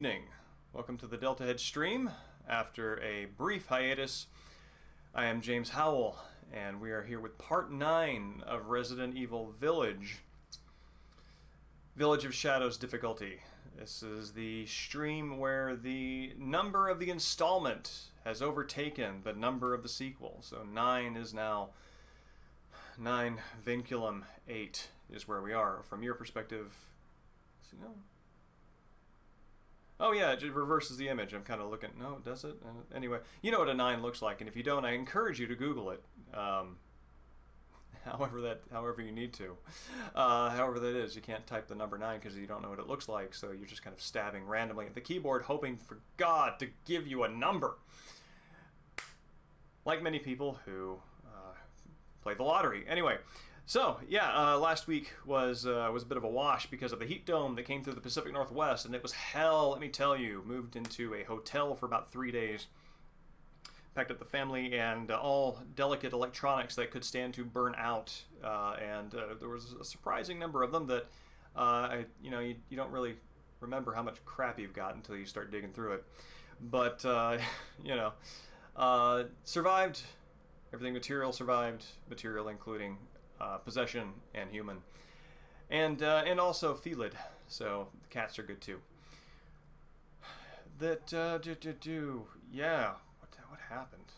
Evening. Welcome to the Deltahead stream. After a brief hiatus, I am James Howell, and we are here with part 9 of Resident Evil Village. Village of Shadows difficulty. This is the stream where the number of the installment has overtaken the number of the sequel. So 9 is now 9 Vinculum 8 is where we are. From your perspective, oh yeah, it reverses the image. I'm kind of looking. No, does it? Anyway, you know what a 9 looks like, and if you don't, I encourage you to Google it. However you need to. However that is, you can't type the number 9 because you don't know what it looks like, so you're just kind of stabbing randomly at the keyboard, hoping for God to give you a number. Like many people who play the lottery. Anyway. So, yeah, last week was a bit of a wash because of the heat dome that came through the Pacific Northwest, and it was hell, let me tell you. Moved into a hotel for about 3 days, packed up the family and all delicate electronics that could stand to burn out, and there was a surprising number of them that, you don't really remember how much crap you've got until you start digging through it. But, survived. Everything material survived, material including possession and human, and also felid. So the cats are good too. Yeah. What happened?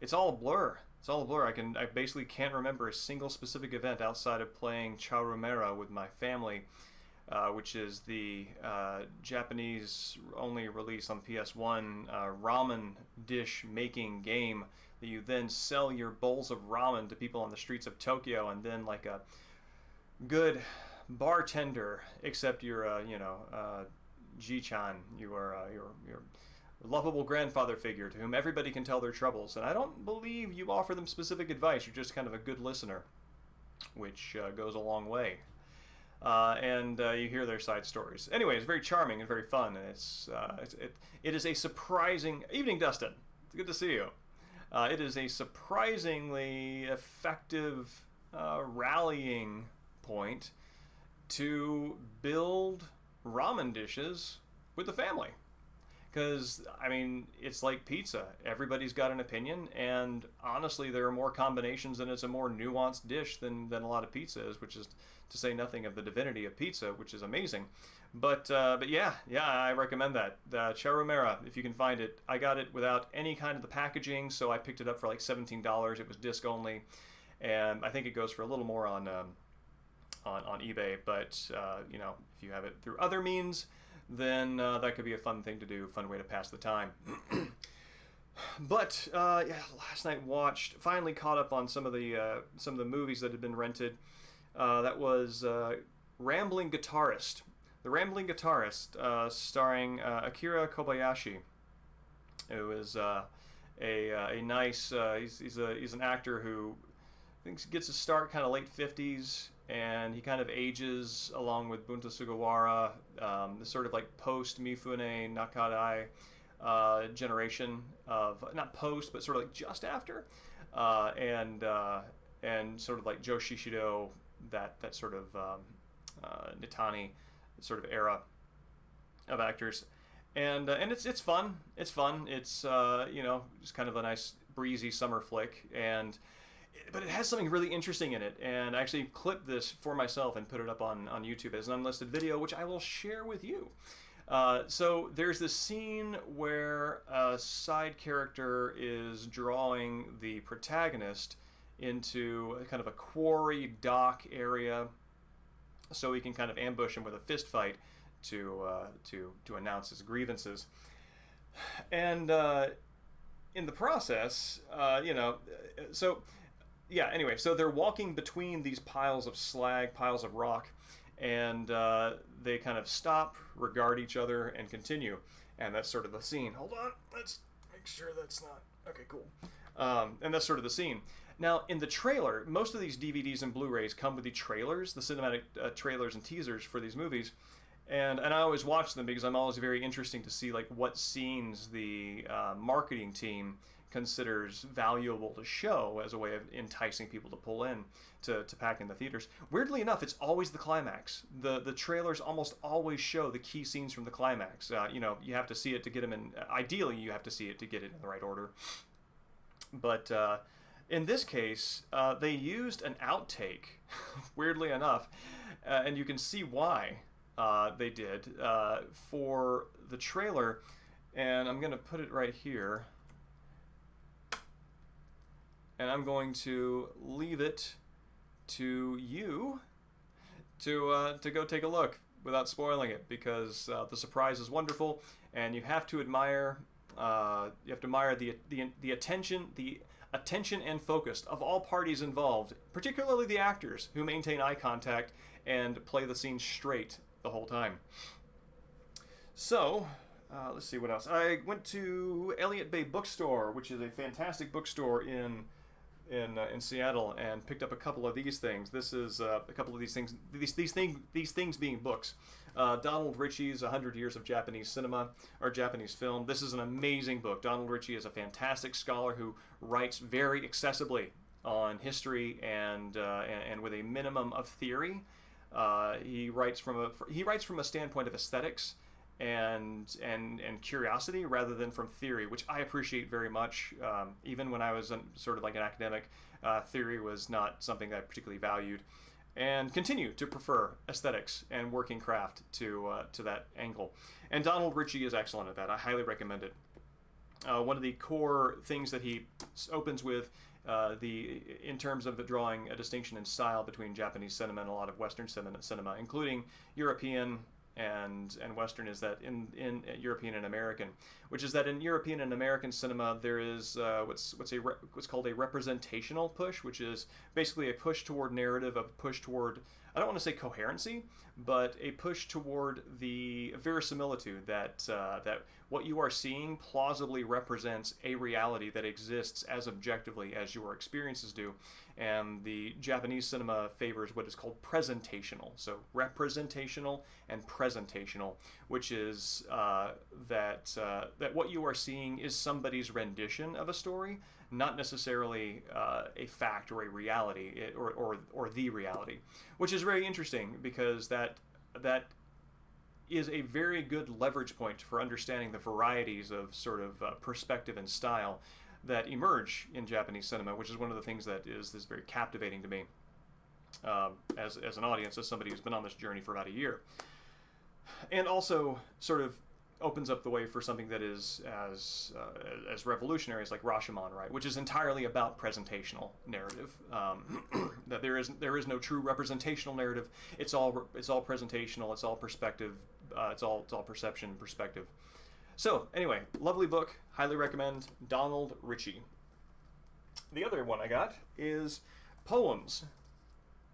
It's all a blur. It's all a blur. I basically can't remember a single specific event outside of playing Chaurumera with my family, which is the Japanese only release on PS1 ramen dish making game that you then sell your bowls of ramen to people on the streets of Tokyo, and then like a good bartender, except you're Ji-chan, you are your lovable grandfather figure to whom everybody can tell their troubles, and I don't believe you offer them specific advice. You're just kind of a good listener, which goes a long way. And you hear their side stories. Anyway, it's very charming and very fun, and it is a surprising evening, Dustin. It's good to see you. It is a surprisingly effective rallying point to build ramen dishes with the family. Because, I mean, it's like pizza. Everybody's got an opinion, and honestly, there are more combinations, and it's a more nuanced dish than a lot of pizza is, which is to say nothing of the divinity of pizza, which is amazing. But yeah, I recommend that. The Chaurumera, if you can find it. I got it without any kind of the packaging, so I picked it up for like $17. It was disc only, and I think it goes for a little more on eBay, but if you have it through other means, then that could be a fun thing to do, fun way to pass the time. But last night finally caught up on some of the movies that had been rented. That was Rambling Guitarist, the Rambling Guitarist, starring Akira Kobayashi, who is a nice. He's an actor who I think gets his start kind of late 50s, and he kind of ages along with Bunta Sugawara, the sort of like post-Mifune Nakadai generation of, not post, but sort of like just after, and sort of like Joe Shishido, that sort of Nitani sort of era of actors. And it's fun. It's fun. It's just kind of a nice breezy summer flick, but it has something really interesting in it, and I actually clipped this for myself and put it up on YouTube as an unlisted video, which I will share with you. So there's this scene where a side character is drawing the protagonist into a kind of a quarry dock area, so he can kind of ambush him with a fist fight to announce his grievances. And in the process, anyway, so they're walking between these piles of slag, piles of rock, and they kind of stop, regard each other, and continue. And that's sort of the scene. Hold on, let's make sure that's not... Okay, cool. And that's sort of the scene. Now, in the trailer, most of these DVDs and Blu-rays come with the trailers, the cinematic trailers and teasers for these movies. And I always watch them because I'm always very interesting to see like what scenes the marketing team considers valuable to show as a way of enticing people to pull in to pack in the theaters. Weirdly enough, it's always the climax. The trailers almost always show the key scenes from the climax. You have to see it to get them in. Ideally, you have to see it to get it in the right order. But in this case, they used an outtake, weirdly enough, and you can see why they did for the trailer. And I'm going to put it right here. And I'm going to leave it to you to go take a look without spoiling it, because the surprise is wonderful, and you have to admire the attention and focus of all parties involved, particularly the actors who maintain eye contact and play the scene straight the whole time. So. Let's see what else. I went to Elliott Bay Bookstore, which is a fantastic bookstore in Seattle, and picked up a couple of these things. This is a couple of these things. These things being books. Donald Richie's 100 Years of Japanese Cinema, or Japanese Film. This is an amazing book. Donald Richie is a fantastic scholar who writes very accessibly on history and with a minimum of theory. He writes from a standpoint of aesthetics and curiosity rather than from theory, which I appreciate very much. Even when I was sort of like an academic, theory was not something that I particularly valued, and continue to prefer aesthetics and working craft to that angle. And Donald Richie is excellent at that. I highly recommend it. One of the core things that he opens with, in terms of drawing a distinction in style between Japanese cinema and a lot of Western cinema, including European and Western, is that in European and American, which is that in European and American cinema there is what's called a representational push, which is basically a push toward narrative, a push toward, I don't want to say coherency, but a push toward the verisimilitude that what you are seeing plausibly represents a reality that exists as objectively as your experiences do. And the Japanese cinema favors what is called presentational. So representational and presentational, which is that what you are seeing is somebody's rendition of a story, not necessarily a fact or a reality, or the reality, which is very interesting, because that is a very good leverage point for understanding the varieties of sort of perspective and style that emerge in Japanese cinema, which is one of the things that is very captivating to me as an audience, as somebody who's been on this journey for about a year. And also sort of opens up the way for something that is as revolutionary as like Rashomon, right? Which is entirely about presentational narrative. That there is no true representational narrative. It's all presentational. It's all perspective. It's all perception, perspective. So anyway, lovely book. Highly recommend. Donald Richie. The other one I got is Poems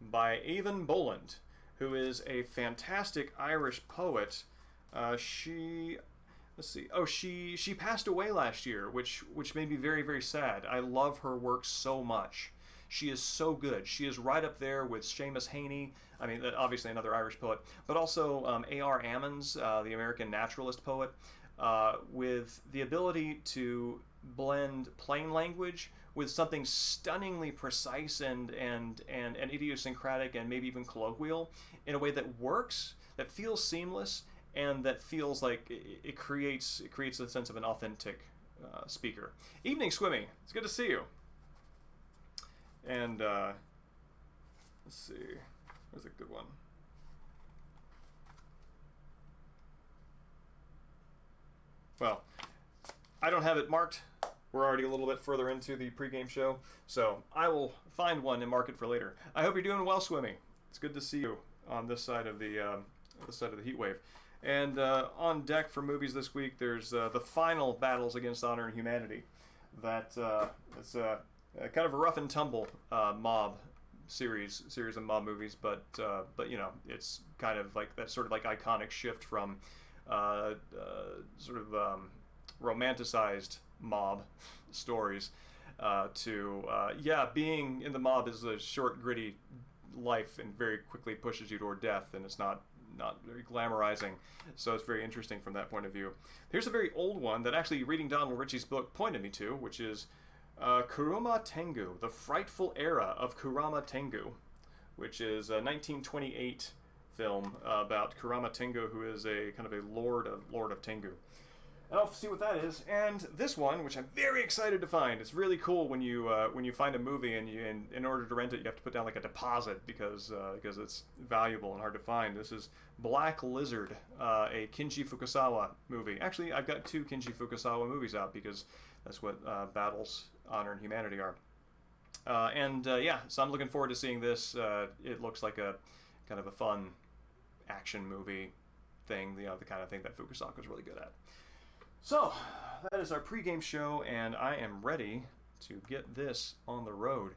by Eavan Bolan, who is a fantastic Irish poet. She passed away last year, which made me very, very sad. I love her work so much. She is so good. She is right up there with Seamus Heaney. I mean, obviously another Irish poet, but also A.R. Ammons, the American naturalist poet, with the ability to blend plain language with something stunningly precise and idiosyncratic and maybe even colloquial in a way that works, that feels seamless, and that feels like it creates a sense of an authentic speaker. Evening, Squimmy. It's good to see you. And let's see. Where's a good one? Well, I don't have it marked. We're already a little bit further into the pregame show, so I will find one and mark it for later. I hope you're doing well, Swimmy. It's good to see you on this side of the heat wave. And on deck for movies this week, there's the final Battles Against Honor and Humanity. It's kind of a rough and tumble mob series of mob movies, but you know, it's kind of like that sort of like iconic shift from romanticized mob stories to being in the mob is a short, gritty life and very quickly pushes you toward death, and it's not not very glamorizing. So it's very interesting from that point of view. Here's a very old one that actually reading Donald Richie's book pointed me to, which is Kurama Tengu, The Frightful Era of Kurama Tengu, which is a 1928 film about Kurama Tengu, who is a kind of a lord of Tengu. And I'll see what that is. And this one, which I'm very excited to find. It's really cool when you find a movie and in order to rent it, you have to put down like a deposit because it's valuable and hard to find. This is Black Lizard, a Kinji Fukusawa movie. Actually, I've got 2 Kinji Fukusawa movies out because that's what Battles, Honor, and Humanity are. Yeah, so I'm looking forward to seeing this. It looks like a kind of a fun action movie thing, the kind of thing that Fukusaku is really good at. So, that is our pregame show, and I am ready to get this on the road.